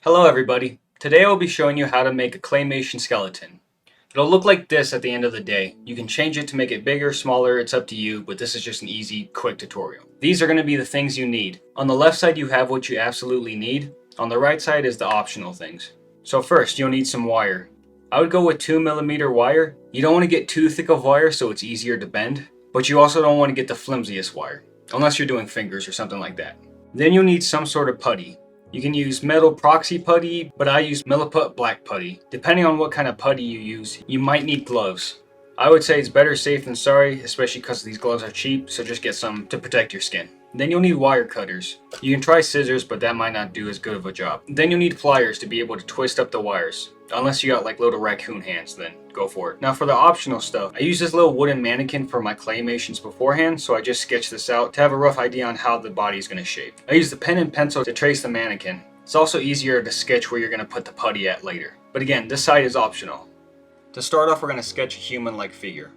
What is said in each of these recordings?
Hello everybody. Today I will be showing you how to make a claymation skeleton. It'll look like this at the end of the day. You can change it to make it bigger, smaller, it's up to you, but this is just an easy, quick tutorial. These are going to be the things you need. On the left side you have what you absolutely need. On the right side is the optional things. So first you'll need some wire. I would go with 2mm wire. You don't want to get too thick of wire so it's easier to bend, but you also don't want to get the flimsiest wire, unless you're doing fingers or something like that. Then you'll need some sort of putty. You can use metal proxy putty, but I use Milliput black putty. Depending on what kind of putty you use, you might need gloves. I would say it's better safe than sorry, especially because these gloves are cheap, so just get some to protect your skin. Then you'll need wire cutters. You can try scissors, but that might not do as good of a job. Then you'll need pliers to be able to twist up the wires. Unless you got like little raccoon hands, then go for it. Now for the optional stuff, I use this little wooden mannequin for my claymations beforehand, so I just sketched this out to have a rough idea on how the body is going to shape. I use the pen and pencil to trace the mannequin. It's also easier to sketch where you're going to put the putty at later. But again, this side is optional. To start off, we're going to sketch a human-like figure.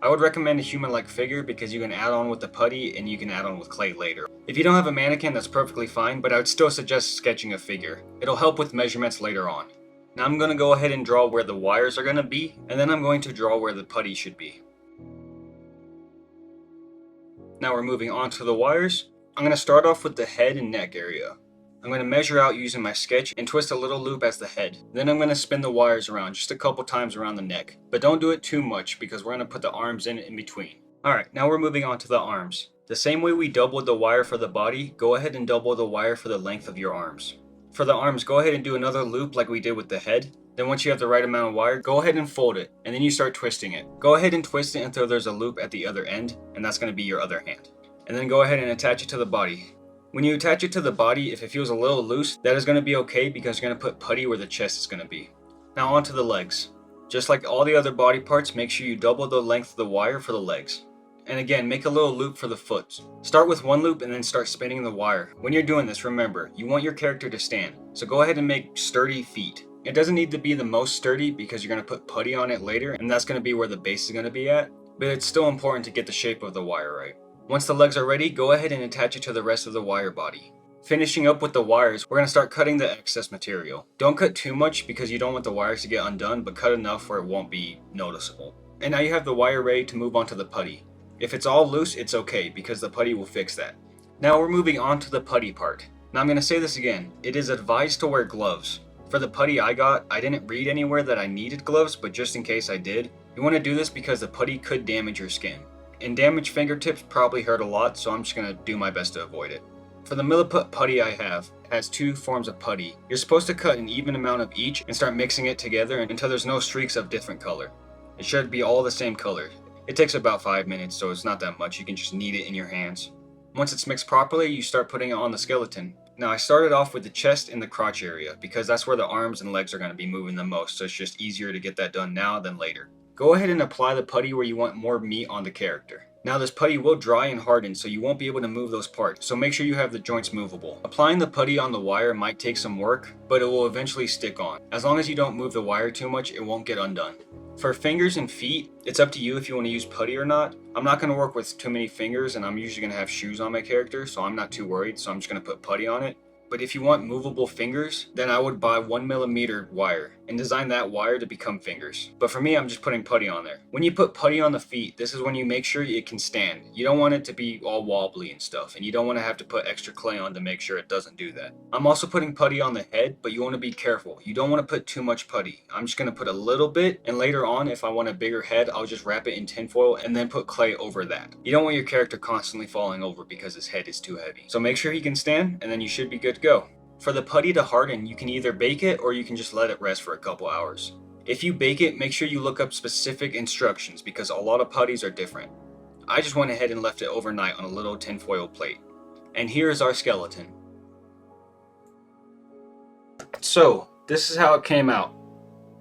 I would recommend a human-like figure because you can add on with the putty and you can add on with clay later. If you don't have a mannequin, that's perfectly fine, but I would still suggest sketching a figure. It'll help with measurements later on. Now I'm going to go ahead and draw where the wires are going to be, and then I'm going to draw where the putty should be. Now we're moving on to the wires. I'm going to start off with the head and neck area. I'm going to measure out using my sketch and twist a little loop as the head. Then I'm going to spin the wires around just a couple times around the neck. But don't do it too much because we're going to put the arms in between. Alright, now we're moving on to the arms. The same way we doubled the wire for the body, go ahead and double the wire for the length of your arms. For the arms, go ahead and do another loop like we did with the head. Then once you have the right amount of wire, go ahead and fold it, and then you start twisting it. Go ahead and twist it until there's a loop at the other end, and that's going to be your other hand. And then go ahead and attach it to the body. When you attach it to the body, if it feels a little loose, that is going to be okay because you're going to put putty where the chest is going to be. Now onto the legs. Just like all the other body parts, make sure you double the length of the wire for the legs. And again, make a little loop for the foot. Start with one loop and then start spinning the wire. When you're doing this, remember, you want your character to stand. So go ahead and make sturdy feet. It doesn't need to be the most sturdy because you're going to put putty on it later, and that's going to be where the base is going to be at. But it's still important to get the shape of the wire right. Once the legs are ready, go ahead and attach it to the rest of the wire body. Finishing up with the wires, we're going to start cutting the excess material. Don't cut too much because you don't want the wires to get undone, but cut enough where it won't be noticeable. And now you have the wire ready to move on to the putty. If it's all loose, it's okay because the putty will fix that. Now we're moving on to the putty part. Now I'm going to say this again, it is advised to wear gloves. For the putty I got, I didn't read anywhere that I needed gloves, but just in case I did, you want to do this because the putty could damage your skin. And damaged fingertips probably hurt a lot, so I'm just going to do my best to avoid it. For the Milliput putty I have, it has two forms of putty. You're supposed to cut an even amount of each and start mixing it together until there's no streaks of different color. It should be all the same color. It takes about 5 minutes, so it's not that much. You can just knead it in your hands. Once it's mixed properly, you start putting it on the skeleton. Now I started off with the chest and the crotch area because that's where the arms and legs are going to be moving the most, so it's just easier to get that done now than later. Go ahead and apply the putty where you want more meat on the character. Now this putty will dry and harden, so you won't be able to move those parts, so make sure you have the joints movable. Applying the putty on the wire might take some work, but it will eventually stick on. As long as you don't move the wire too much, it won't get undone. For fingers and feet, it's up to you if you want to use putty or not. I'm not going to work with too many fingers, and I'm usually going to have shoes on my character, so I'm not too worried, so I'm just going to put putty on it. But if you want movable fingers, then I would buy 1mm wire and design that wire to become fingers. But for me, I'm just putting putty on there. When you put putty on the feet, this is when you make sure it can stand. You don't want it to be all wobbly and stuff, and you don't want to have to put extra clay on to make sure it doesn't do that. I'm also putting putty on the head, but you want to be careful. You don't want to put too much putty. I'm just going to put a little bit, and later on, if I want a bigger head, I'll just wrap it in tinfoil and then put clay over that. You don't want your character constantly falling over because his head is too heavy. So make sure he can stand, and then you should be good to go. For the putty to harden, you can either bake it or you can just let it rest for a couple hours. If you bake it, make sure you look up specific instructions because a lot of putties are different. I just went ahead and left it overnight on a little tinfoil plate. And here is our skeleton. So, this is how it came out.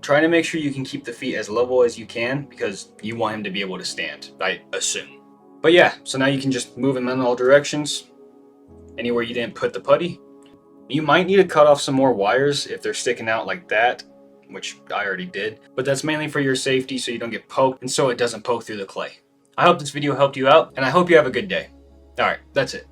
Try to make sure you can keep the feet as level as you can because you want him to be able to stand, I assume. But yeah, so now you can just move him in all directions. Anywhere you didn't put the putty. You might need to cut off some more wires if they're sticking out like that, which I already did, but that's mainly for your safety so you don't get poked and so it doesn't poke through the clay. I hope this video helped you out, and I hope you have a good day. Alright, that's it.